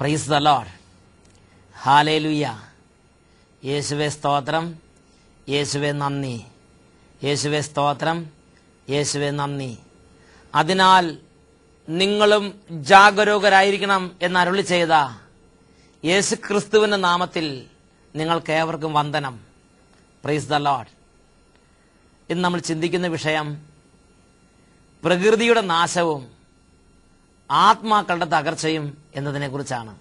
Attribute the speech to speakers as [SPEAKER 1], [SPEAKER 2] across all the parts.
[SPEAKER 1] Price the Lord. Hallelujah. യേശുവേ സ്തോത്രം, യേശുവേ നന്ദി, യേശുവേ സ്തോത്രം, യേശുവേ നന്ദി. അതിനാൽ നിങ്ങളും ജാഗരൂകരായിരിക്കണം എന്ന് അരുളി ചെയ്ത യേശു ക്രിസ്തുവിന്റെ നാമത്തിൽ നിങ്ങൾക്കേവർക്കും വന്ദനം. Price the Lord. ഇന്ന് നമ്മൾ ചിന്തിക്കുന്ന വിഷയം പ്രകൃതിയുടെ നാശവും ആത്മാക്കളുടെ തകർച്ചയും എന്നതിനെ കുറിച്ചാണ്.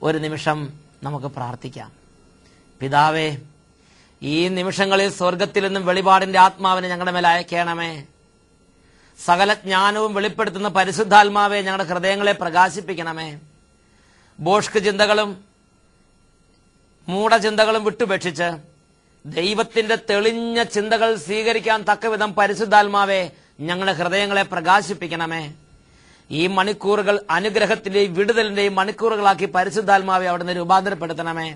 [SPEAKER 1] ഒരു നിമിഷം നമുക്ക് പ്രാർത്ഥിക്കാം. പിതാവേ, ഈ നിമിഷങ്ങളിൽ സ്വർഗത്തിൽ നിന്നും വെളിപാടിന്റെ ആത്മാവിനെ ഞങ്ങളുടെ മേൽ അയക്കണമേ. സകല ജ്ഞാനവും വെളിപ്പെടുത്തുന്ന പരിശുദ്ധാത്മാവെ ഞങ്ങളുടെ ഹൃദയങ്ങളെ പ്രകാശിപ്പിക്കണമേ. ബോഷ്ക് ചിന്തകളും മൂഢചിന്തകളും വിട്ടുപേക്ഷിച്ച് ദൈവത്തിന്റെ തെളിഞ്ഞ ചിന്തകൾ സ്വീകരിക്കാൻ തക്കവിധം പരിശുദ്ധാത്മാവെ ഞങ്ങളുടെ ഹൃദയങ്ങളെ പ്രകാശിപ്പിക്കണമേ. ഈ മണിക്കൂറുകൾ അനുഗ്രഹത്തിന്റെയും വിടുതലിന്റെയും മണിക്കൂറുകളാക്കി പരിശുദ്ധാത്മാവെ അവിടുന്ന് രൂപാന്തരപ്പെടുത്തണമേ.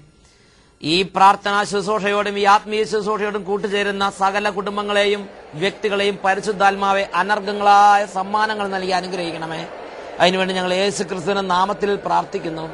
[SPEAKER 1] ഈ പ്രാർത്ഥനാ ശുശ്രൂഷയോടും ഈ ആത്മീയ ശുശ്രൂഷയോടും കൂട്ടുചേരുന്ന സകല കുടുംബങ്ങളെയും വ്യക്തികളെയും പരിശുദ്ധാത്മാവെ അനർഘങ്ങളായ സമ്മാനങ്ങൾ നൽകി അനുഗ്രഹിക്കണമേ. അതിനുവേണ്ടി ഞങ്ങൾ യേശു ക്രിസ്തുവിന്റെ നാമത്തിൽ പ്രാർത്ഥിക്കുന്നു.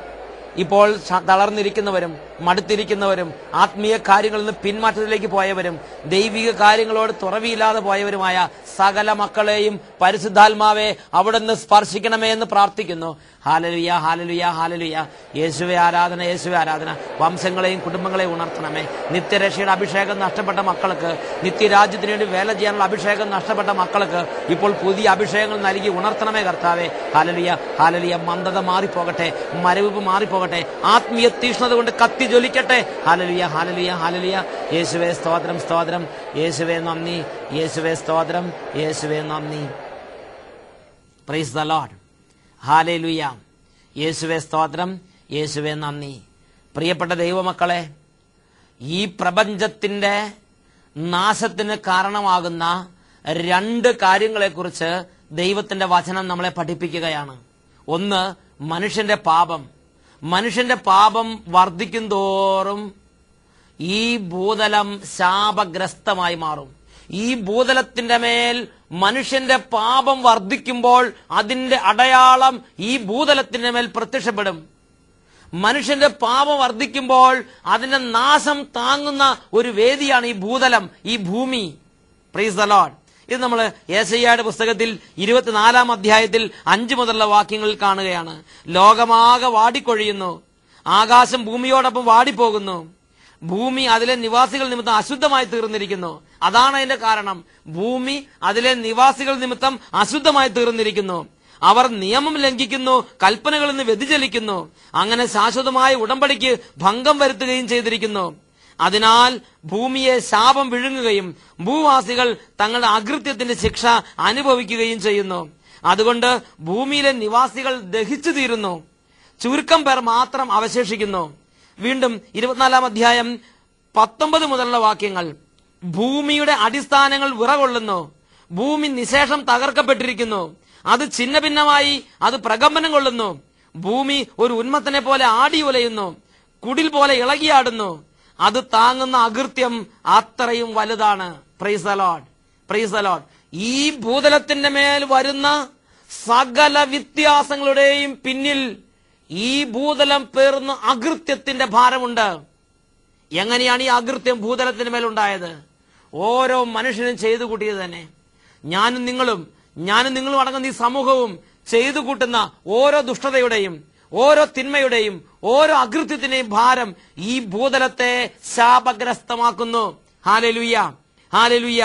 [SPEAKER 1] ഇപ്പോൾ തളർന്നിരിക്കുന്നവരും മടുത്തിരിക്കുന്നവരും ആത്മീയ കാര്യങ്ങളിൽ നിന്ന് പിന്മാറ്റത്തിലേക്ക് പോയവരും ദൈവിക കാര്യങ്ങളോട് തുറവിയില്ലാതെ പോയവരുമായ സകല മക്കളെയും പരിശുദ്ധാത്മാവെ അവിടുന്ന് സ്പർശിക്കണമേ എന്ന് പ്രാർത്ഥിക്കുന്നു. Hallelujah, hallelujah, hallelujah. യേശുവേ ആരാധന, യേശുവേ ആരാധന. വംശങ്ങളെയും കുടുംബങ്ങളെയും ഉണർത്തണമേ. നിത്യരക്ഷയുടെ അഭിഷേകം നഷ്ടപ്പെട്ട മക്കൾക്ക്, നിത്യരാജ്യത്തിന് വേണ്ടി വേല ചെയ്യാനുള്ള അഭിഷേകം നഷ്ടപ്പെട്ട മക്കൾക്ക് ഇപ്പോൾ പുതിയ അഭിഷേകങ്ങൾ നൽകി ഉണർത്തണമേ കർത്താവേ. Hallelujah, hallelujah. മന്ദത മാറിപ്പോകട്ടെ, മരവിപ്പ് മാറിപ്പോകട്ടെ, ആത്മീയ തീഷ്ണത കൊണ്ട് കത്തി ജ്വലിക്കട്ടെ. Hallelujah, hallelujah, hallelujah. യേശുവേ സ്തോത്രം, സ്തോത്രം. യേശുവേ നന്ദി, യേശുവേ സ്തോത്രം, യേശുവേ നന്ദി. Price the Lord. ഹല്ലേലൂയ. യേശുവേ സ്തോത്രം, യേശുവേ നന്ദി. പ്രിയപ്പെട്ട ദൈവമക്കളെ, ഈ പ്രപഞ്ചത്തിന്റെ നാശത്തിന് കാരണമാകുന്ന രണ്ട് കാര്യങ്ങളെക്കുറിച്ച് ദൈവത്തിന്റെ വചനം നമ്മളെ പഠിപ്പിക്കുകയാണ്. ഒന്ന്, മനുഷ്യന്റെ പാപം. മനുഷ്യന്റെ പാപം വർദ്ധിക്കും തോറും ഈ ഭൂതലം ശാപഗ്രസ്തമായി മാറും. ഈ ഭൂതലത്തിന്റെ മേൽ മനുഷ്യന്റെ പാപം വർദ്ധിക്കുമ്പോൾ അതിന്റെ അടയാളം ഈ ഭൂതലത്തിന്റെ മേൽ പ്രത്യക്ഷപ്പെടും. മനുഷ്യന്റെ പാപം വർദ്ധിക്കുമ്പോൾ അതിന്റെ നാശം താങ്ങുന്ന ഒരു വേദിയാണ് ഈ ഭൂതലം, ഈ ഭൂമി. Price the Lord. ഇത് നമ്മൾ യെശയ്യായുടെ പുസ്തകത്തിൽ 24-ാം അധ്യായത്തിൽ 5 മുതലുള്ള വാക്യങ്ങളിൽ കാണുകയാണ്. ലോകമാകെ വാടിക്കൊഴിയുന്നു, ആകാശം ഭൂമിയോടൊപ്പം വാടിപ്പോകുന്നു, ഭൂമി അതിലെ നിവാസികൾ നിമിത്തം അശുദ്ധമായി തീർന്നിരിക്കുന്നു. അതാണ് അതിന്റെ കാരണം. ഭൂമി അതിലെ നിവാസികൾ നിമിത്തം അശുദ്ധമായി തീർന്നിരിക്കുന്നു. അവർ നിയമം ലംഘിക്കുന്നു, കൽപ്പനകളിൽ നിന്ന് വ്യതിചലിക്കുന്നു. അങ്ങനെ ശാശ്വതമായ ഉടമ്പടിക്ക് ഭംഗം വരുത്തുകയും ചെയ്തിരിക്കുന്നു. അതിനാൽ ഭൂമിയെ ശാപം വിഴുങ്ങുകയും ഭൂവാസികൾ തങ്ങളുടെ അകൃത്യത്തിന്റെ ശിക്ഷ അനുഭവിക്കുകയും ചെയ്യുന്നു. അതുകൊണ്ട് ഭൂമിയിലെ നിവാസികൾ ദഹിച്ചു തീരുന്നു, ചുരുക്കം പേർ മാത്രം അവശേഷിക്കുന്നു. വീണ്ടും 24-ാം അധ്യായം 19 മുതലുള്ള വാക്യങ്ങൾ. ഭൂമിയുടെ അടിസ്ഥാനങ്ങൾ വിറകൊള്ളുന്നു, ഭൂമി നിശേഷം തകർക്കപ്പെട്ടിരിക്കുന്നു, അത് ഛിന്ന ഭിന്നമായി, അത് പ്രകമ്പനം കൊള്ളുന്നു. ഭൂമി ഒരു ഉന്മത്തനെ പോലെ ആടി ഉലയുന്നു, കുടിൽ പോലെ ഇളകിയാടുന്നു. അത് താങ്ങുന്ന അകൃത്യം അത്രയും വലുതാണ്. Price the Lord, praise the Lord. ഈ ഭൂതലത്തിന്റെ മേൽ വരുന്ന സകല വ്യത്യാസങ്ങളുടെയും പിന്നിൽ ഈ ഭൂതലം പേറുന്ന അകൃത്യത്തിന്റെ ഭാരമുണ്ട്. എങ്ങനെയാണ് ഈ അകൃത്യം ഭൂതലത്തിന് മേലുണ്ടായത്? ഓരോ മനുഷ്യനും ചെയ്തു കൂട്ടിയത് തന്നെ. ഞാനും നിങ്ങളും അടങ്ങുന്ന ഈ സമൂഹവും ചെയ്തു കൂട്ടുന്ന ഓരോ ദുഷ്ടതയുടെയും ഓരോ തിന്മയുടെയും ഓരോ അകൃത്യത്തിന്റെയും ഭാരം ഈ ഭൂതലത്തെ ശാപഗ്രസ്തമാക്കുന്നു. Hallelujah, hallelujah.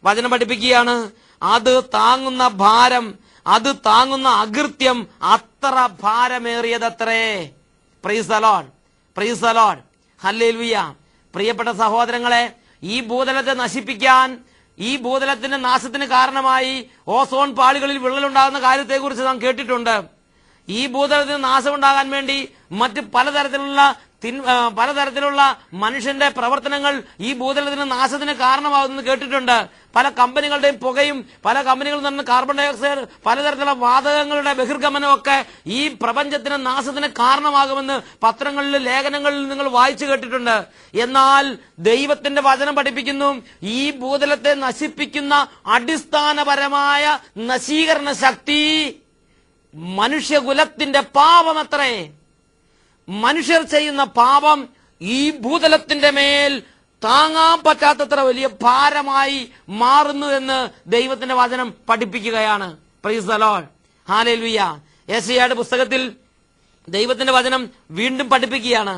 [SPEAKER 1] വചനം പഠിപ്പിക്കുകയാണ്, അത് താങ്ങുന്ന ഭാരം, അത് താങ്ങുന്ന അകൃത്യം അത്ര ഭാരമേറിയതത്രേ. Praise the Lord, praise the Lord. Hallelujah. പ്രിയപ്പെട്ട സഹോദരങ്ങളെ, ഈ ഭൂതലത്തെ നശിപ്പിക്കാൻ, ഈ ഭൂതലത്തിന്റെ നാശത്തിന് കാരണമായി ഓസോൺ പാളികളിൽ വിള്ളലുണ്ടാകുന്ന കാര്യത്തെക്കുറിച്ച് നാം കേട്ടിട്ടുണ്ട്. ഈ ഭൂതലത്തിന് നാശമുണ്ടാകാൻ വേണ്ടി മറ്റ് പലതരത്തിലുള്ള മനുഷ്യന്റെ പ്രവർത്തനങ്ങൾ ഈ ഭൂതലത്തിന് നാശത്തിന് കാരണമാകുമെന്ന് കേട്ടിട്ടുണ്ട്. പല കമ്പനികളുടെയും പുകയും പല കമ്പനികളിൽ നിന്ന് കാർബൺ ഡൈ ഓക്സൈഡ് പലതരത്തിലുള്ള വാതകങ്ങളുടെ ബഹിർഗമനമൊക്കെ ഈ പ്രപഞ്ചത്തിന് നാശത്തിന് കാരണമാകുമെന്ന് പത്രങ്ങളിലും ലേഖനങ്ങളിലും നിങ്ങൾ വായിച്ചു കേട്ടിട്ടുണ്ട്. എന്നാൽ ദൈവത്തിന്റെ വചനം പഠിപ്പിക്കുന്നു, ഈ ഭൂതലത്തെ നശിപ്പിക്കുന്ന അടിസ്ഥാനപരമായ നശീകരണ ശക്തി മനുഷ്യകുലത്തിന്റെ പാപമത്രേ. മനുഷ്യർ ചെയ്യുന്ന പാപം ഈ ഭൂതലത്തിന്റെ മേൽ താങ്ങാൻ പറ്റാത്തത്ര വലിയ ഭാരമായി മാറുന്നു എന്ന് ദൈവത്തിന്റെ വചനം പഠിപ്പിക്കുകയാണ്. Praise the Lord, hallelujah. യെശയ്യായുടെ പുസ്തകത്തിൽ ദൈവത്തിന്റെ വചനം വീണ്ടും പഠിപ്പിക്കുകയാണ്.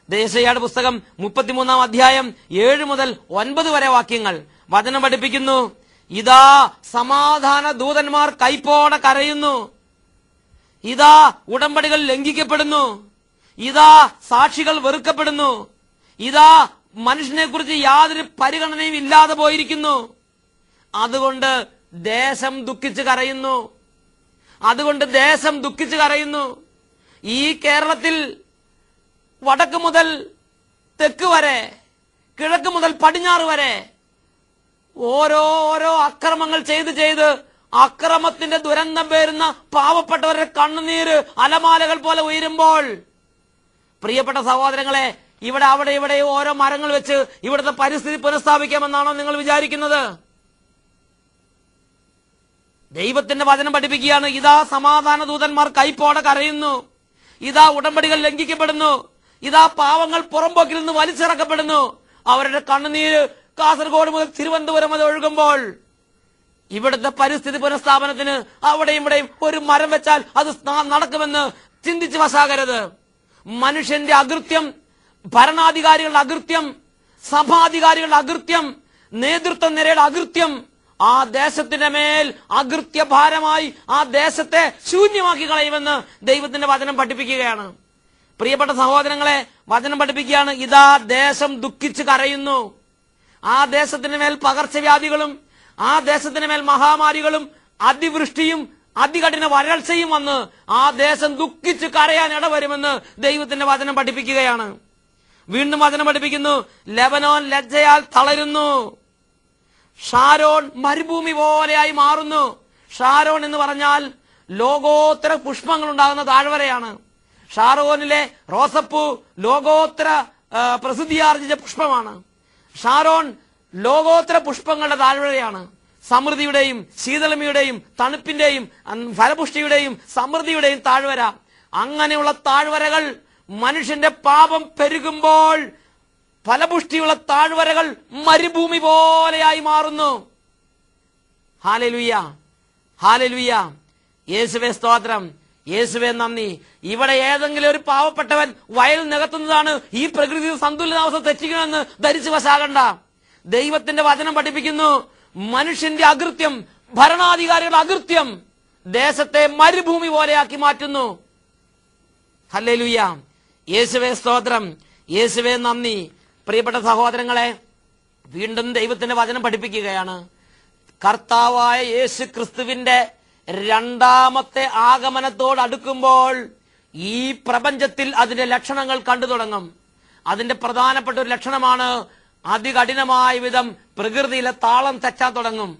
[SPEAKER 1] യെശയ്യായുടെ പുസ്തകം 33-ാം അധ്യായം 7 മുതൽ 9 വരെ വാക്യങ്ങൾ വചനം പഠിപ്പിക്കുന്നു. ഇതാ സമാധാന ദൂതന്മാർ കൈപ്പോടെ കരയുന്നു, ഇതാ ഉടമ്പടികൾ ലംഘിക്കപ്പെടുന്നു, ഇതാ സാക്ഷികൾ വെറുക്കപ്പെടുന്നു, ഇതാ മനുഷ്യനെ കുറിച്ച് യാതൊരു പരിഗണനയും ഇല്ലാതെ പോയിരിക്കുന്നു. അതുകൊണ്ട് ദേശം ദുഃഖിച്ച് കരയുന്നു, അതുകൊണ്ട് ദേശം ദുഃഖിച്ച് കരയുന്നു. ഈ കേരളത്തിൽ വടക്ക് മുതൽ തെക്ക് വരെ, കിഴക്ക് മുതൽ പടിഞ്ഞാറ് വരെ ഓരോ അക്രമങ്ങൾ ചെയ്ത് അക്രമത്തിന്റെ ദുരന്തം പേരുന്ന പാവപ്പെട്ടവരുടെ കണ്ണുനീര് അലമാലകൾ പോലെ ഉയരുമ്പോൾ, പ്രിയപ്പെട്ട സഹോദരങ്ങളെ, അവിടെ ഇവിടെ ഓരോ മരങ്ങൾ വെച്ച് ഇവിടുത്തെ പരിസ്ഥിതി പുനഃസ്ഥാപിക്കാമെന്നാണോ നിങ്ങൾ വിചാരിക്കുന്നത്? ദൈവത്തിന്റെ വചനം പഠിപ്പിക്കുകയാണ്. ഇതാ സമാധാന ദൂതന്മാർ കൈപ്പോടെ കരയുന്നു, ഇതാ ഉടമ്പടികൾ ലംഘിക്കപ്പെടുന്നു, ഇതാ പാവങ്ങൾ പുറംപോക്കിൽ നിന്ന് വലിച്ചിറക്കപ്പെടുന്നു. അവരുടെ കണ്ണുനീര് കാസർഗോഡ് മുതൽ തിരുവനന്തപുരം വരെ ഒഴുകുമ്പോൾ, ഇവിടുത്തെ പരിസ്ഥിതി പുനഃസ്ഥാപനത്തിന് അവിടെയും ഇവിടെയും ഒരു മരം വെച്ചാൽ അത് നടക്കുമെന്ന് ചിന്തിച്ച് വശാകരുത്. മനുഷ്യന്റെ അകൃത്യം, ഭരണാധികാരികളുടെ അകൃത്യം, സഭാധികാരികളുടെ അകൃത്യം, നേതൃത്വ നിരയുടെ അകൃത്യം ആ ദേശത്തിന്റെ മേൽ അകൃത്യഭാരമായി ആ ദേശത്തെ ശൂന്യമാക്കി കളയുമെന്ന് ദൈവത്തിന്റെ വചനം പഠിപ്പിക്കുകയാണ്. പ്രിയപ്പെട്ട സഹോദരങ്ങളെ, വചനം പഠിപ്പിക്കുകയാണ്. ഇതാ ദേശം ദുഃഖിച്ച് കരയുന്നു. ആ ദേശത്തിന് മേൽ പകർച്ചവ്യാധികളും ആ ദേശത്തിന് മേൽ മഹാമാരികളും അതിവൃഷ്ടിയും അതികഠിന വരൾച്ചയും വന്ന് ആ ദേശം ദുഃഖിച്ച് കരയാൻ ഇടവരുമെന്ന് ദൈവത്തിന്റെ വചനം പഠിപ്പിക്കുകയാണ്. വീണ്ടും വചനം പഠിപ്പിക്കുന്നു. ലെബനോൻ ലജ്ജയാൽ തളരുന്നു, ഷാരോൺ മരുഭൂമി പോലെയായി മാറുന്നു. ഷാരോൺ എന്ന് പറഞ്ഞാൽ ലോകോത്തര പുഷ്പങ്ങൾ ഉണ്ടാകുന്ന താഴ്വരയാണ്. ഷാരോനിലെ റോസപ്പൂ ലോകോത്തര പ്രസിദ്ധിയാർജിച്ച പുഷ്പമാണ്. ഷാരോൺ ലോകോത്തര പുഷ്പങ്ങളുടെ താഴ്വരയാണ്. സമൃദ്ധിയുടെയും ശീതളമയുടെയും തണുപ്പിന്റെയും ഫലപുഷ്ടിയുടെയും സമൃദ്ധിയുടെയും താഴ്വര. അങ്ങനെയുള്ള താഴ്വരകൾ മനുഷ്യന്റെ പാപം പെരുകുമ്പോൾ ഫലപുഷ്ടിയുള്ള താഴ്വരകൾ മരുഭൂമി പോലെയായി മാറുന്നു. Hallelujah, hallelujah. യേശുവേ സ്തോത്രം, യേശുവേ നന്ദി. ഇവിടെ ഏതെങ്കിലും ഒരു പാവപ്പെട്ടവൻ വയൽ നികത്തുന്നതാണ് ഈ പ്രകൃതി സന്തുലിതാവസ്ഥ തെറ്റിക്കണമെന്ന് ധരിച്ചു വശാകണ്ട. ദൈവത്തിന്റെ വചനം പഠിപ്പിക്കുന്നു. മനുഷ്യന്റെ അകൃത്യം, ഭരണാധികാരികളുടെ അകൃത്യം ദേശത്തെ മരുഭൂമി പോലെയാക്കി മാറ്റുന്നു. ഹല്ലേലൂയ, യേശുവേ സ്തോത്രം, യേശുവേ നന്ദി. പ്രിയപ്പെട്ട സഹോദരങ്ങളെ, വീണ്ടും ദൈവത്തിന്റെ വചനം പഠിപ്പിക്കുകയാണ്. കർത്താവായ യേശു ക്രിസ്തുവിന്റെ രണ്ടാമത്തെ ആഗമനത്തോട് അടുക്കുമ്പോൾ ഈ പ്രപഞ്ചത്തിൽ അതിന്റെ ലക്ഷണങ്ങൾ കണ്ടു തുടങ്ങും. അതിന്റെ പ്രധാനപ്പെട്ട ഒരു ലക്ഷണമാണ് അതികഠിനമായ വിധം പ്രകൃതിയിലെ താളം തെറ്റാൻ തുടങ്ങും.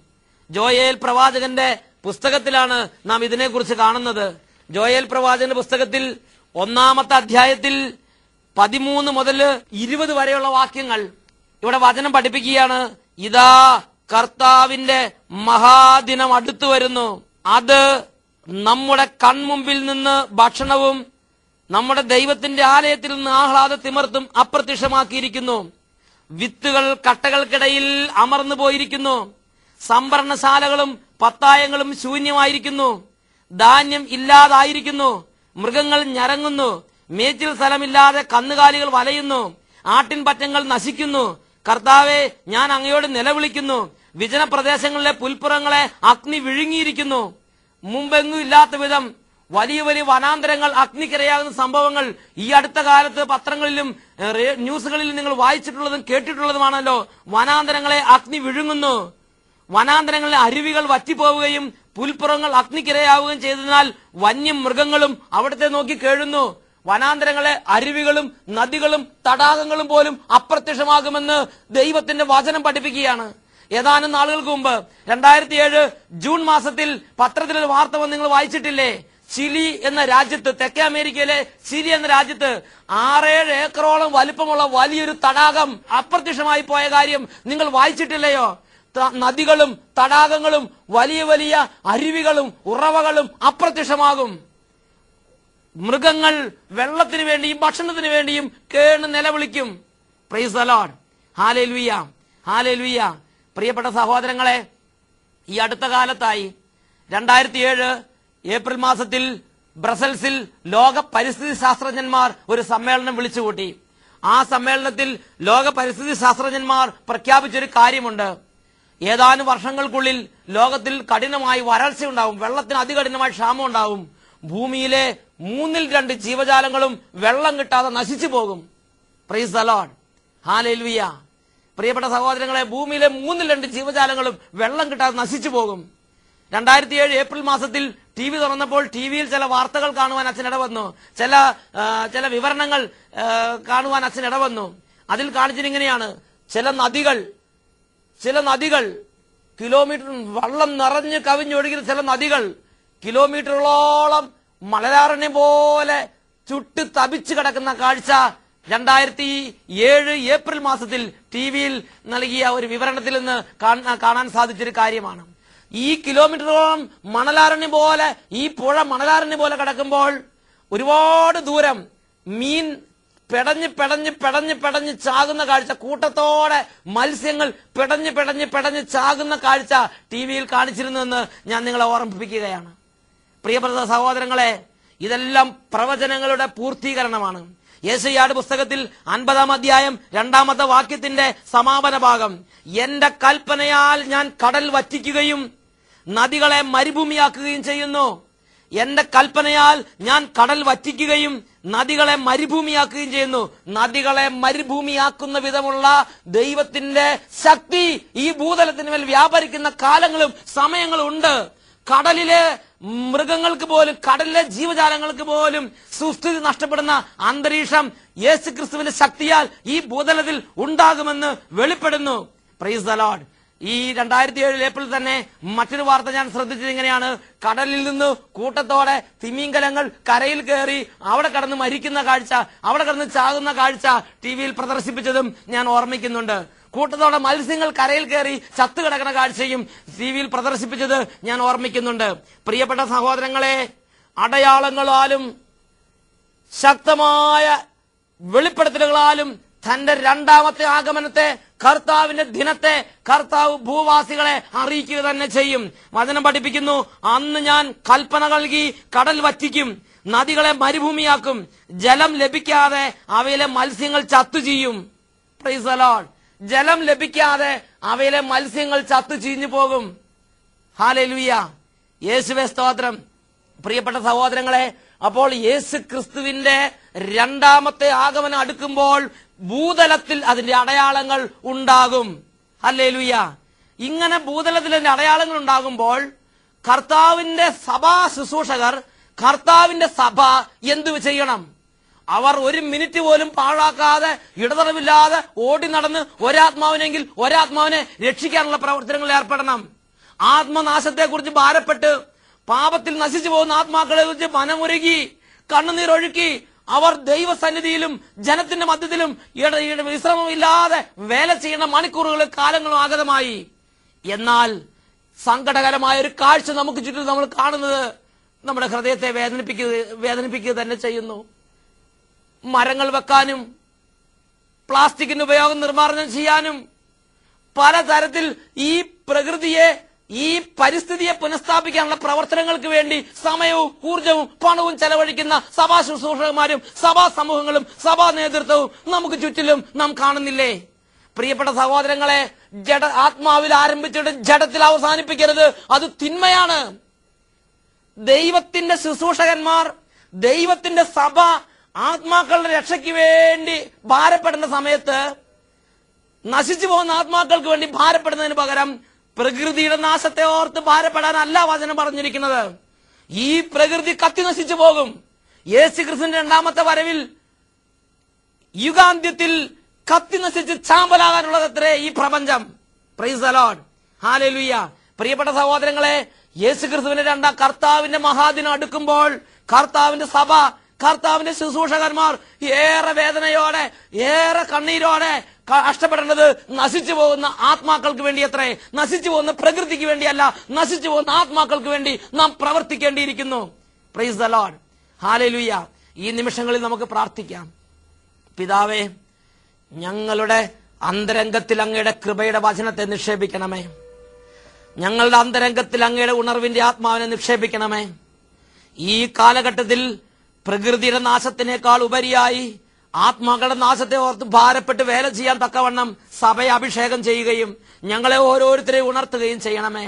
[SPEAKER 1] ജോയേൽ പ്രവാചകന്റെ പുസ്തകത്തിലാണ് നാം ഇതിനെക്കുറിച്ച് കാണുന്നത്. ജോയേൽ പ്രവാചകന്റെ പുസ്തകത്തിൽ 1-ാമത്തെ അധ്യായത്തിൽ 13 മുതൽ 20 വരെയുള്ള വാക്യങ്ങൾ ഇവിടെ വചനം പഠിപ്പിക്കുകയാണ്. ഇതാ കർത്താവിന്റെ മഹാദിനം അടുത്തു വരുന്നു. അത് നമ്മുടെ കൺമുമ്പിൽ നിന്ന് ഭക്ഷണവും നമ്മുടെ ദൈവത്തിന്റെ ആലയത്തിൽ നിന്ന് ആഹ്ലാദ തിമിർത്തും അപ്രത്യക്ഷമാക്കിയിരിക്കുന്നു. വിത്തുകൾ കട്ടകൾക്കിടയിൽ അമർന്നു പോയിരിക്കുന്നു. സംഭരണശാലകളും പത്തായങ്ങളും ശൂന്യമായിരിക്കുന്നു. ധാന്യം ഇല്ലാതായിരിക്കുന്നു. മൃഗങ്ങൾ ഞരങ്ങുന്നു. മേച്ചിൽ സ്ഥലമില്ലാതെ കന്നുകാലികൾ വലയുന്നു. ആട്ടിൻപറ്റങ്ങൾ നശിക്കുന്നു. കർത്താവെ, ഞാൻ അങ്ങയോട് നിലവിളിക്കുന്നു. വിജനപ്രദേശങ്ങളിലെ പുൽപ്പുറങ്ങളെ അഗ്നി വിഴുങ്ങിയിരിക്കുന്നു. മുമ്പെങ്ങും ഇല്ലാത്ത വിധം വലിയ വലിയ വനാന്തരങ്ങൾ അഗ്നിക്കിരയാകുന്ന സംഭവങ്ങൾ ഈ അടുത്ത കാലത്ത് പത്രങ്ങളിലും ന്യൂസുകളിലും നിങ്ങൾ വായിച്ചിട്ടുള്ളതും കേട്ടിട്ടുള്ളതുമാണല്ലോ. വനാന്തരങ്ങളെ അഗ്നി വിഴുങ്ങുന്നു. വനാന്തരങ്ങളിലെ അരുവികൾ വറ്റിപ്പോവുകയും പുൽപ്പുറങ്ങൾ അഗ്നിക്കിരയാവുകയും ചെയ്തതിനാൽ വന്യം മൃഗങ്ങളും അവിടുത്തെ നോക്കി കേഴുന്നു. വനാന്തരങ്ങളെ അരുവികളും നദികളും തടാകങ്ങളും പോലും അപ്രത്യക്ഷമാകുമെന്ന് ദൈവത്തിന്റെ വചനം പഠിപ്പിക്കുകയാണ്. ഏതാനും നാളുകൾക്ക് മുമ്പ് 2007 ജൂൺ മാസത്തിൽ പത്രത്തിലൊരു വാർത്ത വന്ന് നിങ്ങൾ വായിച്ചിട്ടില്ലേ? ചിലി എന്ന രാജ്യത്ത്, തെക്കേ അമേരിക്കയിലെ ചിലി എന്ന രാജ്യത്ത് 6-7 ഏക്കറോളം വലിപ്പമുള്ള വലിയൊരു തടാകം അപ്രത്യക്ഷമായി പോയ കാര്യം നിങ്ങൾ വായിച്ചിട്ടില്ലയോ? നദികളും തടാകങ്ങളും വലിയ വലിയ അരുവികളും ഉറവകളും അപ്രത്യക്ഷമാകും. മൃഗങ്ങൾ വെള്ളത്തിന് വേണ്ടിയും ഭക്ഷണത്തിന് വേണ്ടിയും കേണ് നിലവിളിക്കും. Praise the Lord. Hallelujah, hallelujah. പ്രിയപ്പെട്ട സഹോദരങ്ങളെ, ഈ അടുത്ത കാലത്തായി 2007 ഏപ്രിൽ മാസത്തിൽ ബ്രസൽസിൽ ലോക പരിസ്ഥിതി ശാസ്ത്രജ്ഞന്മാർ ഒരു സമ്മേളനം വിളിച്ചുകൂട്ടി. ആ സമ്മേളനത്തിൽ ലോക പരിസ്ഥിതി ശാസ്ത്രജ്ഞന്മാർ പ്രഖ്യാപിച്ചൊരു കാര്യമുണ്ട്. ഏതാനും വർഷങ്ങൾക്കുള്ളിൽ ലോകത്തിൽ കഠിനമായി വരൾച്ചയുണ്ടാവും, വെള്ളത്തിന് അതികഠിനമായി ക്ഷാമം ഉണ്ടാവും. ഭൂമിയിലെ 2/3 ജീവജാലങ്ങളും വെള്ളം കിട്ടാതെ നശിച്ചു പോകും. Price the Lord. ഹല്ലേലൂയ. പ്രിയപ്പെട്ട സഹോദരങ്ങളെ, ഭൂമിയിലെ 2/3 ജീവജാലങ്ങളും വെള്ളം കിട്ടാതെ നശിച്ചു പോകും. 2007 ഏപ്രിൽ മാസത്തിൽ TV തുറന്നപ്പോൾ ടിവിയിൽ ചില വാർത്തകൾ കാണുവാൻ അച്ഛൻ ഇടവന്നു, ചില വിവരണങ്ങൾ കാണുവാൻ അച്ഛൻ ഇടവന്നു. അതിൽ കാണിച്ചിരിങ്ങനെയാണ്, ചില നദികൾ കിലോമീറ്റർ വെള്ളം നിറഞ്ഞ് കവിഞ്ഞൊഴുകിയ ചില നദികൾ കിലോമീറ്ററുകളോളം മണലാരണ്യം പോലെ ചുട്ട് തപിച്ചു കിടക്കുന്ന കാഴ്ച 2007 ഏപ്രിൽ മാസത്തിൽ ടിവിയിൽ നൽകിയ ഒരു വിവരണത്തിൽ നിന്ന് കാണാൻ സാധിച്ചൊരു കാര്യമാണ്. ഈ കിലോമീറ്ററോളം മണലാരണ്യം പോലെ, ഈ പുഴ മണലാരണ്യം പോലെ കിടക്കുമ്പോൾ ഒരുപാട് ദൂരം മീൻ പെടഞ്ഞ് ചാകുന്ന കാഴ്ച, കൂട്ടത്തോടെ മത്സ്യങ്ങൾ പെടഞ്ഞ് ചാകുന്ന കാഴ്ച ടിവിയിൽ കാണിച്ചിരുന്നുവെന്ന് ഞാൻ നിങ്ങളെ ഓർമ്മിപ്പിക്കുകയാണ്. പ്രിയപ്പെട്ട സഹോദരങ്ങളെ, ഇതെല്ലാം പ്രവചനങ്ങളുടെ പൂർത്തീകരണമാണ്. യെശയ്യായുടെ പുസ്തകത്തിൽ 50-ാം അധ്യായം 2-ാമത്തെ വാക്യത്തിന്റെ സമാപന ഭാഗം, എന്റെ കൽപ്പനയാൽ ഞാൻ കടൽ വറ്റിക്കുകയും നദികളെ മരുഭൂമിയാക്കുകയും ചെയ്യുന്നു. എന്റെ കൽപ്പനയാൽ ഞാൻ കടൽ വറ്റിക്കുകയും നദികളെ മരുഭൂമിയാക്കുകയും ചെയ്യുന്നു. നദികളെ മരുഭൂമിയാക്കുന്ന വിധമുള്ള ദൈവത്തിന്റെ ശക്തി ഈ ഭൂതലത്തിന് മേൽ വ്യാപരിക്കുന്ന കാലങ്ങളും സമയങ്ങളും ഉണ്ട്. കടലിലെ മൃഗങ്ങൾക്ക് പോലും, കടലിലെ ജീവജാലങ്ങൾക്ക് പോലും സുസ്ഥിതി നഷ്ടപ്പെടുന്ന അന്തരീക്ഷം യേശുക്രിസ്തുവിന്റെ ശക്തിയാൽ ഈ ഭൂതലത്തിൽ ഉണ്ടാകുമെന്ന് വെളിപ്പെടുന്നു. Price the Lord. ഈ 2007 ഏപ്രിൽ തന്നെ മറ്റൊരു വാർത്ത ഞാൻ ശ്രദ്ധിച്ചത് ഇങ്ങനെയാണ്, കടലിൽ നിന്ന് കൂട്ടത്തോടെ തിമിംഗലങ്ങൾ കരയിൽ കയറി അവിടെ കടന്ന് മരിക്കുന്ന കാഴ്ച, അവിടെ കടന്ന് ചാകുന്ന കാഴ്ച ടിവിയിൽ പ്രദർശിപ്പിച്ചതും ഞാൻ ഓർമ്മിക്കുന്നുണ്ട്. കൂട്ടത്തോടെ മത്സ്യങ്ങൾ കരയിൽ കയറി ചത്തുകിടക്കുന്ന കാഴ്ചയും ടിവിയിൽ പ്രദർശിപ്പിച്ചത് ഞാൻ ഓർമ്മിക്കുന്നുണ്ട്. പ്രിയപ്പെട്ട സഹോദരങ്ങളെ, അടയാളങ്ങളാലും ശക്തമായ വെളിപ്പെടുത്തലുകളാലും തന്റെ 2ാമത്തെ ആഗമനത്തെ, കർത്താവിന്റെ ദിനത്തെ കർത്താവ് ഭൂവാസികളെ അറിയിക്കുക തന്നെ ചെയ്യും. വചനം പഠിപ്പിക്കുന്നു, അന്ന് ഞാൻ കൽപ്പന നൽകി കടൽ വറ്റിക്കും, നദികളെ മരുഭൂമിയാക്കും, ജലം ലഭിക്കാതെ അവയിലെ മത്സ്യങ്ങൾ ചത്തുചീയും. Price the Lord. ജലം ലഭിക്കാതെ അവയിലെ മത്സ്യങ്ങൾ ചത്തു ചീഞ്ഞു പോകും. ഹല്ലേലൂയ. യേശുവേ സ്തോത്രം. പ്രിയപ്പെട്ട സഹോദരങ്ങളെ, അപ്പോൾ യേശു ക്രിസ്തുവിന്റെ 2ാമത്തെ ആഗമനം അടുക്കുമ്പോൾ ഭൂതലത്തിൽ അതിന്റെ അടയാളങ്ങൾ ഉണ്ടാകും. ഹല്ലേലൂയ. ഇങ്ങനെ ഭൂതലത്തിൽ അതിന്റെ അടയാളങ്ങൾ ഉണ്ടാകുമ്പോൾ കർത്താവിന്റെ സഭാ ശുശ്രൂഷകർ, കർത്താവിന്റെ സഭ എന്തു ചെയ്യണം? അവർ 1 മിനിറ്റ് പോലും പാഴാക്കാതെ ഇടതടവില്ലാതെ ഓടി നടന്ന് ഒരാത്മാവിനെ രക്ഷിക്കാനുള്ള പ്രവർത്തനങ്ങളിൽ ഏർപ്പെടണം. ആത്മനാശത്തെക്കുറിച്ച് ഭാരപ്പെട്ട് പാപത്തിൽ നശിച്ചു പോകുന്ന ആത്മാക്കളെ കുറിച്ച് മനമുരുകി കണ്ണുനീരൊഴുക്കി അവർ ദൈവസന്നിധിയിലും ജനത്തിന്റെ മധ്യത്തിലും വിശ്രമമില്ലാതെ വേല ചെയ്യുന്ന മണിക്കൂറുകളും കാലങ്ങളും ആഗതമായി. എന്നാൽ സങ്കടകരമായ ഒരു കാഴ്ച നമുക്ക് ചുറ്റും നമ്മൾ കാണുന്നത് നമ്മുടെ ഹൃദയത്തെ വേദനിപ്പിക്കുക തന്നെ ചെയ്യുന്നു. മരങ്ങൾ വെക്കാനും പ്ലാസ്റ്റിക്കിന്റെ ഉപയോഗം നിർമ്മാർജ്ജനം ചെയ്യാനും പലതരത്തിൽ ഈ പ്രകൃതിയെ, ഈ പരിസ്ഥിതിയെ പുനഃസ്ഥാപിക്കാനുള്ള പ്രവർത്തനങ്ങൾക്ക് വേണ്ടി സമയവും ഊർജവും പണവും ചെലവഴിക്കുന്ന സഭാ ശുശ്രൂഷകന്മാരും സഭാ സമൂഹങ്ങളും സഭാ നേതൃത്വവും നമുക്ക് ചുറ്റിലും നാം കാണുന്നില്ലേ? പ്രിയപ്പെട്ട സഹോദരങ്ങളെ, ആത്മാവിൽ ആരംഭിച്ചിട്ട് ജഡത്തിൽ അവസാനിപ്പിക്കരുത്. അത് തിന്മയാണ്. ദൈവത്തിന്റെ ശുശ്രൂഷകന്മാർ, ദൈവത്തിന്റെ സഭ ആത്മാക്കളുടെ രക്ഷയ്ക്ക് വേണ്ടി ഭാരപ്പെടുന്ന സമയത്ത് നശിച്ചു പോകുന്ന ആത്മാക്കൾക്ക് വേണ്ടി ഭാരപ്പെടുന്നതിന് പകരം പ്രകൃതിയുടെ നാശത്തെ ഓർത്ത് ഭാരപ്പെടാനല്ല വചനം പറഞ്ഞിരിക്കുന്നത്. ഈ പ്രകൃതി കത്തി നശിച്ചു പോകും. യേശുക്രിസ്തുവിന്റെ 2ാമത്തെ വരവിൽ യുഗാന്ത്യത്തിൽ കത്തി നശിച്ച് ചാമ്പലാകാനുള്ളതത്രേ ഈ പ്രപഞ്ചം. Price the Lord. ഹല്ലേലൂയ. പ്രിയപ്പെട്ട സഹോദരങ്ങളെ, യേശുക്രിസ്തുവിന്റെ കർത്താവിന്റെ മഹാദിനം അടുക്കുമ്പോൾ കർത്താവിന്റെ സഭ, കർത്താവിന്റെ ശുശ്രൂഷകന്മാർ ഏറെ വേദനയോടെ, ഏറെ കണ്ണീരോടെ കഷ്ടപ്പെടേണ്ടത് നശിച്ചു പോകുന്ന ആത്മാക്കൾക്ക് വേണ്ടി അത്രേ. നശിച്ചു പോകുന്ന പ്രകൃതിക്ക് വേണ്ടിയല്ല, നശിച്ചു പോകുന്ന ആത്മാക്കൾക്ക് വേണ്ടി നാം പ്രവർത്തിക്കേണ്ടിയിരിക്കുന്നു. Praise the Lord. ഹല്ലേലൂയ. ഈ നിമിഷങ്ങളിൽ നമുക്ക് പ്രാർത്ഥിക്കാം. പിതാവേ, ഞങ്ങളുടെ അന്തരംഗത്തിൽ അങ്ങയുടെ കൃപയുടെ വചനത്തെ നിക്ഷേപിക്കണമേ. ഞങ്ങളുടെ അന്തരംഗത്തിൽ അങ്ങയുടെ ഉണർവിന്റെ ആത്മാവിനെ നിക്ഷേപിക്കണമേ. ഈ കാലഘട്ടത്തിൽ പ്രകൃതിയുടെ നാശത്തിനേക്കാൾ ഉപരിയായി ആത്മാക്കളുടെ നാശത്തെ ഓർത്ത് ഭാരപ്പെട്ട് വേല ചെയ്യാൻ തക്കവണ്ണം സഭയെ അഭിഷേകം ചെയ്യുകയും ഞങ്ങളെ ഓരോരുത്തരെയും ഉണർത്തുകയും ചെയ്യണമേ.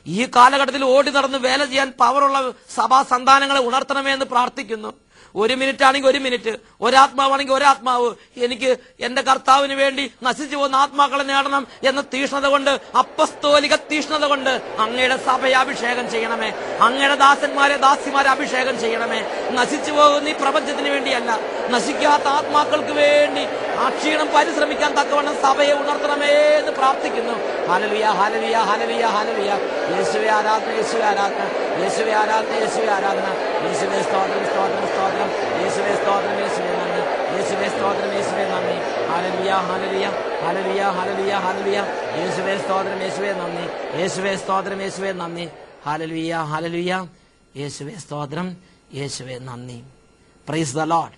[SPEAKER 1] ഈ കാലഘട്ടത്തിൽ ഓടി നടന്ന് വേല ചെയ്യാൻ പവറുള്ള സഭാ സന്താനങ്ങളെ ഉണർത്തണമേ എന്ന് പ്രാർത്ഥിക്കുന്നു. 1 മിനിറ്റ് ആണെങ്കിൽ 1 മിനിറ്റ്, ഒരാത്മാവാണെങ്കിൽ ഒരാത്മാവ്. എനിക്ക് എന്റെ കർത്താവിന് വേണ്ടി നശിച്ചു പോകുന്ന ആത്മാക്കളെ നേടണം എന്ന തീഷ്ണത കൊണ്ട്, അപ്പസ്തോലിക തീഷ്ണത കൊണ്ട് അങ്ങയുടെ സഭയെ അഭിഷേകം ചെയ്യണമേ. അങ്ങയുടെ ദാസന്മാരെ ദാസിമാരെ അഭിഷേകം ചെയ്യണമേ. നശിച്ചു പോകുന്ന ഈ പ്രപഞ്ചത്തിന് വേണ്ടിയല്ല, നശിക്കാത്ത ആത്മാക്കൾക്ക് വേണ്ടി ആ ക്ഷീണം പരിശ്രമിക്കാൻ തക്കവണ്ണം സഭയെ ഉണർത്തണമേ എന്ന് പ്രാർത്ഥിക്കുന്നു. Hallelujah, hallelujah, hallelujah, hallelujah. യേശുവേ ആരാധന, യേശുവേ ആരാധന, യേശുവേ ആരാധന, യേശുവേ ആരാധന. യേശുവേ സ്തോത്രം, സ്തോത്രം, സ്തോത്രം. യേശുവേ സ്തോത്രം, യേശുവേ നന്ദി. യേശുവേ സ്തോത്രം, യേശുവേ നന്ദി. Hallelujah, hallelujah, hallelujah, hallelujah, hallelujah. യേശുവേ സ്തോത്രം, യേശുവേ നന്ദി. യേശുവേ സ്തോത്രം, യേശുവേ നന്ദി. Hallelujah, hallelujah. യേശുവേ സ്തോത്രം, യേശുവേ നന്ദി. Price the Lord.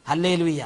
[SPEAKER 1] ഹല്ലേലൂയ.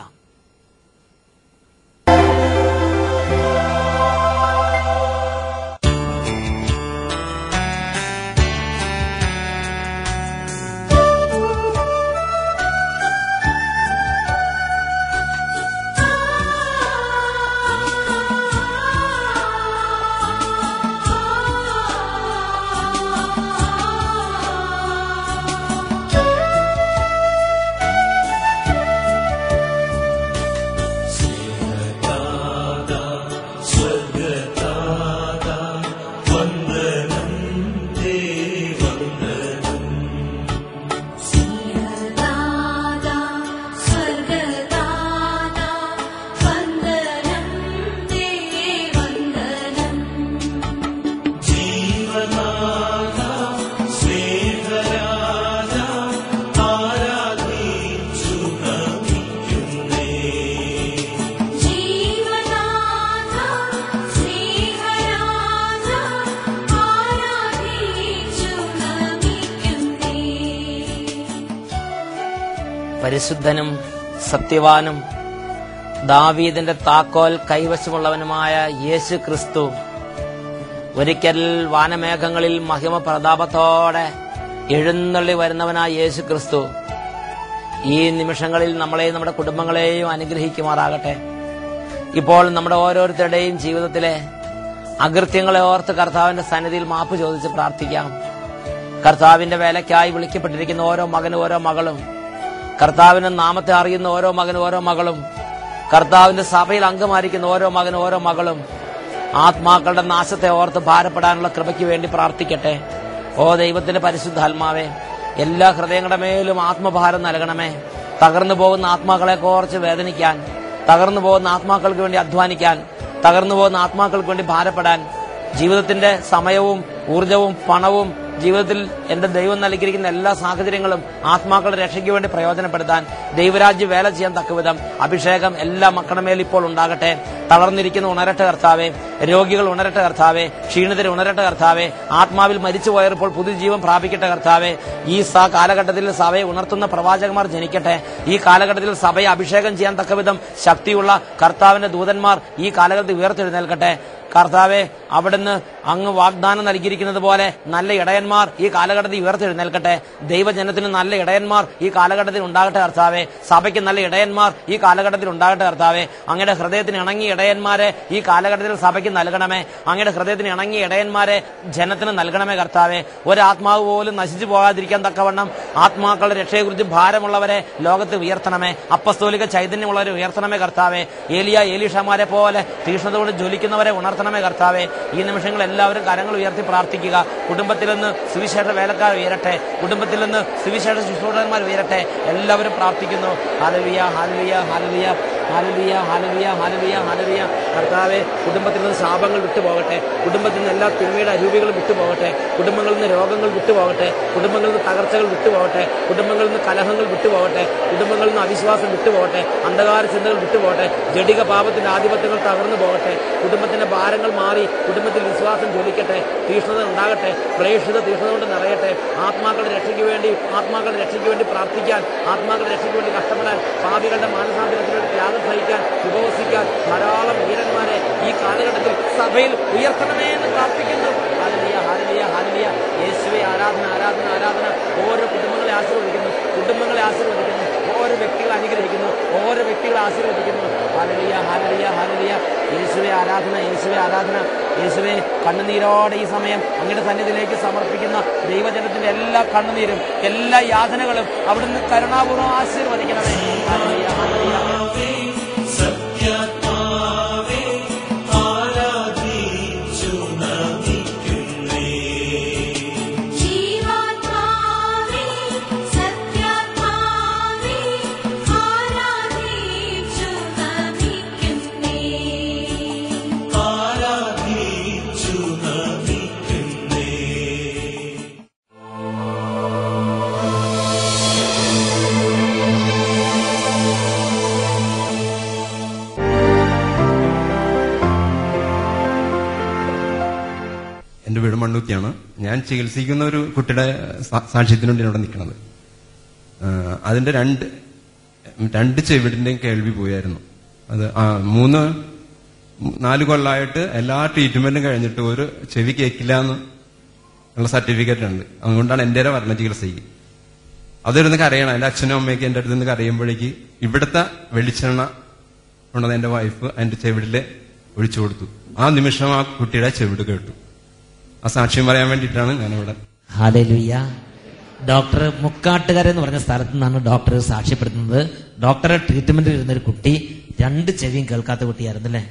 [SPEAKER 1] പരിശുദ്ധനും സത്യവാനും ദാവീദിന്റെ താക്കോൽ കൈവശമുള്ളവനുമായ യേശു ക്രിസ്തു ഒരിക്കൽ വാനമേഘങ്ങളിൽ മഹിമ പ്രതാപത്തോടെ എഴുന്നള്ളി വരുന്നവനായ യേശു ക്രിസ്തു ഈ നിമിഷങ്ങളിൽ നമ്മളെയും നമ്മുടെ കുടുംബങ്ങളെയും അനുഗ്രഹിക്കുമാറാകട്ടെ. ഇപ്പോൾ നമ്മുടെ ഓരോരുത്തരുടെയും ജീവിതത്തിലെ അകൃത്യങ്ങളെ ഓർത്ത് കർത്താവിന്റെ സന്നിധിയിൽ മാപ്പ് ചോദിച്ച് പ്രാർത്ഥിക്കാം. കർത്താവിന്റെ വേലയ്ക്കായി വിളിക്കപ്പെട്ടിരിക്കുന്ന ഓരോ മകനും ഓരോ മകളും, കർത്താവിന്റെ നാമത്തെ അറിയുന്ന ഓരോ മകനും ഓരോ മകളും, കർത്താവിന്റെ സഭയിൽ അംഗമായിരിക്കുന്ന ഓരോ മകനും ഓരോ മകളും ആത്മാക്കളുടെ നാശത്തെ ഓർത്ത് ഭാരപ്പെടാനുള്ള കൃപയ്ക്ക് വേണ്ടി പ്രാർത്ഥിക്കട്ടെ. ഓ ദൈവത്തിന്റെ പരിശുദ്ധാത്മാവേ, എല്ലാ ഹൃദയങ്ങളുടെ മേലും ആത്മഭാരം നൽകണമേ. തകർന്നു പോകുന്ന ആത്മാക്കളെ കുറിച്ച് വേദനിക്കാൻ, തകർന്നു പോകുന്ന ആത്മാക്കൾക്ക് വേണ്ടി അധ്വാനിക്കാൻ, തകർന്നു പോകുന്ന ആത്മാക്കൾക്ക് വേണ്ടി ഭാരപ്പെടാൻ, ജീവിതത്തിന്റെ സമയവും ഊർജവും പണവും ജീവിതത്തിൽ എന്റെ ദൈവം നൽകിയിരിക്കുന്ന എല്ലാ സാഹചര്യങ്ങളും ആത്മാക്കളുടെ രക്ഷയ്ക്ക് വേണ്ടി പ്രയോജനപ്പെടുത്താൻ, ദൈവരാജ്യ വേല ചെയ്യാൻ തക്കവിധം അഭിഷേകം എല്ലാ മക്കളുടെ മേൽ ഇപ്പോൾ ഉണ്ടാകട്ടെ. തളർന്നിരിക്കുന്ന ഉണരട്ടെ കർത്താവേ, രോഗികൾ ഉണരട്ടെ കർത്താവേ, ക്ഷീണിതർ ഉണരട്ടെ കർത്താവേ, ആത്മാവിൽ മരിച്ചുപോയവർ ഇപ്പോൾ പുതുജീവൻ പ്രാപിക്കട്ടെ കർത്താവേ. ഈ കാലഘട്ടത്തിൽ സഭയെ ഉണർത്തുന്ന പ്രവാചകന്മാർ ജനിക്കട്ടെ. ഈ കാലഘട്ടത്തിൽ സഭയെ അഭിഷേകം ചെയ്യാൻ തക്കവിധം ശക്തിയുള്ള കർത്താവിന്റെ ദൂതന്മാർ ഈ കാലഘട്ടത്തിൽ ഉയർത്തെഴുന്നേൽക്കട്ടെ. കർത്താവെ, അവിടുന്ന് അങ്ങ് വാഗ്ദാനം നൽകിയിരിക്കുന്നത് പോലെ നല്ല ഇടയന്മാർ ഈ കാലഘട്ടത്തിൽ ഉയർത്തെഴുന്നേൽക്കട്ടെ. ദൈവജനത്തിന് നല്ല ഇടയന്മാർ ഈ കാലഘട്ടത്തിൽ ഉണ്ടാകട്ടെ കർത്താവെ. സഭയ്ക്ക് നല്ല ഇടയന്മാർ ഈ കാലഘട്ടത്തിൽ ഉണ്ടാകട്ടെ കർത്താവെ. അങ്ങയുടെ ഹൃദയത്തിന് ഇണങ്ങിയ ഇടയന്മാരെ ഈ കാലഘട്ടത്തിൽ സഭയ്ക്ക് നൽകണമേ. അങ്ങയുടെ ഹൃദയത്തിന് ഇണങ്ങിയ ഇടയന്മാരെ ജനത്തിന് നൽകണമേ കർത്താവെ. ഒരാത്മാവ് പോലും നശിച്ചു പോകാതിരിക്കാൻ തക്കവണ്ണം ആത്മാക്കളുടെ രക്ഷയെക്കുറിച്ച് ഭാരമുള്ളവരെ ലോകത്ത് ഉയർത്തണമേ. അപ്പസ്തോലിക ചൈതന്യമുള്ളവരെ ഉയർത്തണമേ കർത്താവെ. ഏലീഷമാരെ പോലെ തീഷ്ണത കൊണ്ട് ജ്വലിക്കുന്നവരെ ഉണർത്തണമേ കർത്താവെ. ഈ നിമിഷങ്ങൾ എല്ലാവരും കരങ്ങൾ ഉയർത്തി പ്രാർത്ഥിക്കുക. കുടുംബത്തിൽ നിന്ന് സുവിശേഷ വേലക്കാർ ഉയരട്ടെ, കുടുംബത്തിൽ നിന്ന് സുവിശേഷ ശുശ്രൂഷകന്മാർ ഉയരട്ടെ. എല്ലാവരും പ്രാർത്ഥിക്കുന്നു. Hallelujah, hallelujah, hallelujah, hallelujah, hallelujah, hallelujah, hallelujah. കർത്താവെ, കുടുംബത്തിൽ നിന്ന് ശാപങ്ങൾ വിട്ടുപോകട്ടെ, കുടുംബത്തിൽ നിന്ന് എല്ലാ തിന്മയുടെ അരൂപികളും വിട്ടുപോകട്ടെ, കുടുംബങ്ങളിൽ നിന്ന് രോഗങ്ങൾ വിട്ടുപോകട്ടെ, കുടുംബങ്ങളിൽ നിന്ന് തകർച്ചകൾ വിട്ടുപോകട്ടെ, കുടുംബങ്ങളിൽ നിന്ന് കലഹങ്ങൾ വിട്ടുപോകട്ടെ, കുടുംബങ്ങളിൽ നിന്ന് അവിശ്വാസം വിട്ടുപോകട്ടെ, അന്ധകാര ചിന്തകൾ വിട്ടുപോകട്ടെ, ജഡിക പാപത്തിന്റെ ആധിപത്യങ്ങൾ തകർന്നു പോകട്ടെ, കുടുംബത്തിന്റെ ഭാരങ്ങൾ മാറി കുടുംബത്തിൽ വിശ്വാസം ജ്വലിക്കട്ടെ, തീഷ്ണത ഉണ്ടാകട്ടെ, പ്രേക്ഷിത തീഷ്ണത കൊണ്ട് നിറയട്ടെ. ആത്മാക്കളുടെ രക്ഷയ്ക്ക് വേണ്ടി പ്രാർത്ഥിക്കാൻ, ആത്മാക്കളുടെ രക്ഷയ്ക്ക് വേണ്ടി കഷ്ടപ്പെടാൻ, പാപികളുടെ മാനസാന്തരത്തിന് വേണ്ടി ത്യാഗം സഹിക്കാൻ, ഉപവസിക്കാൻ ധാരാളം വീരന്മാരെ ഈ കാലഘട്ടത്തിൽ സഭയിൽ ഉയർത്തണമേ എന്ന് പ്രാർത്ഥിക്കുന്നു. Hallelujah, hallelujah, hallelujah. യേശുവേ, ആരാധന, ആരാധന, ആരാധന. ഓരോ കുടുംബങ്ങളെ ആശീർവദിക്കുന്നു, ഓരോ വ്യക്തികളെ അനുഗ്രഹിക്കുന്നു, ഓരോ വ്യക്തികളെ ആശീർവദിക്കുന്നു. Hallelujah, hallelujah, hallelujah. യേശുവേ ആരാധന, യേശുവേ ആരാധന. യേശുവേ, കണ്ണുനീരോടെ ഈ സമയം അങ്ങയുടെ സന്നിധിയിലേക്ക് സമർപ്പിക്കുന്ന ദൈവജനത്തിന്റെ എല്ലാ കണ്ണുനീരും, എല്ലാ യാതനകളും അവിടുന്ന് കരുണാപൂർവ്വം ആശീർവദിക്കണമേ. Hallelujah, hallelujah.
[SPEAKER 2] എന്റെ വീട് മണ്ണൂത്തിയാണ്. ഞാൻ ചികിത്സിക്കുന്ന ഒരു കുട്ടിയുടെ സാക്ഷ്യത്തിന് വേണ്ടി അവിടെ നിൽക്കുന്നത്. അതിന്റെ രണ്ട് ചെവിടിന്റെയും കേൾവി പോയായിരുന്നു. അത് 3-4 കൊല്ലമായിട്ട് എല്ലാ ട്രീറ്റ്മെന്റും കഴിഞ്ഞിട്ട് ഒരു ചെവി കേൾക്കില്ല എന്നുള്ള സർട്ടിഫിക്കറ്റ് ഉണ്ട്. അതുകൊണ്ടാണ് എന്റെ പറഞ്ഞ ചികിത്സയ്ക്ക്. അതൊരുന്ന് കരയണം. എന്റെ അച്ഛനും അമ്മയ്ക്ക് എന്റെ അടുത്ത് നിന്ന് കരയുമ്പോഴേക്ക് ഇവിടുത്തെ വെളിച്ചെണ്ണ കൊണ്ടത് എന്റെ വൈഫ് എന്റെ ചെവിടില് ഒഴിച്ചു കൊടുത്തു. ആ നിമിഷം ആ കുട്ടിയുടെ ചെവിട് കേട്ടു. ആ സാക്ഷ്യം പറയാൻ വേണ്ടിയിട്ടാണ് ഞാനിവിടെ.
[SPEAKER 1] ഹല്ലേലൂയ. ഡോക്ടർ മുക്കാട്ടുകര എന്ന് പറഞ്ഞ സ്ഥലത്ത് നിന്നാണ് ഡോക്ടർ സാക്ഷ്യപ്പെടുത്തുന്നത്. ഡോക്ടറെ ട്രീറ്റ്മെന്റിൽ ഇരുന്നൊരു കുട്ടി 2 ചെവിയും കേൾക്കാത്ത കുട്ടിയായിരുന്നു അല്ലേ?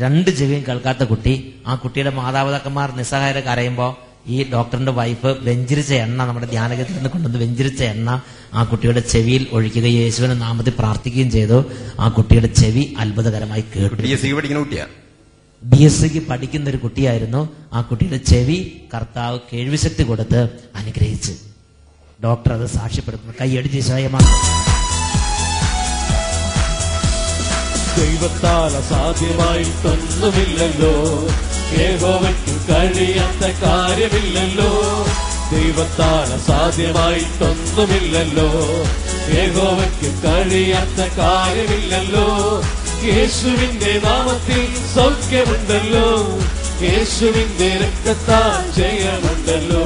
[SPEAKER 1] 2 ചെവിയും കേൾക്കാത്ത കുട്ടി. ആ കുട്ടിയുടെ മാതാപിതാക്കന്മാർ നിസ്സഹായരെ കരയുമ്പോ ഈ ഡോക്ടറിന്റെ വൈഫ് വെഞ്ചിരിച്ച എണ്ണ, നമ്മുടെ ധ്യാനകത്തിൽ നിന്ന് കൊണ്ടുവന്ന് വെഞ്ചിരിച്ച എണ്ണ ആ കുട്ടിയുടെ ചെവിയിൽ ഒഴിക്കുകയും യേശുവിന്റെ നാമത്തിൽ പ്രാർത്ഥിക്കുകയും ചെയ്തു. ആ കുട്ടിയുടെ ചെവി അത്ഭുതകരമായി കേട്ടു. BSc പഠിക്കുന്ന ഒരു കുട്ടിയായിരുന്നു. ആ കുട്ടിയുടെ ചെവി കർത്താവ് കേൾവിശക്തി കൊടുത്ത് അനുഗ്രഹിച്ച് ഡോക്ടർ അത് സാക്ഷ്യപ്പെടുത്തുന്നു. കൈയടിച്ച് സ്വയമാണ്.
[SPEAKER 3] ദൈവത്താൽ അസാധ്യമായിട്ടൊന്നുമില്ലല്ലോ, യഹോവയ്ക്ക് കഴിയാത്ത കാര്യമില്ലല്ലോ. ദൈവത്താൽ അസാധ്യമായിട്ടൊന്നുമില്ലല്ലോ, യഹോവയ്ക്ക് കഴിയാത്ത കാര്യമില്ലല്ലോ. യേശുവിന്റെ നാമത്തിൽ സൗഖ്യമുണ്ടല്ലോ, യേശുവിന്റെ രക്തത്താൽ ജയമുണ്ടല്ലോ.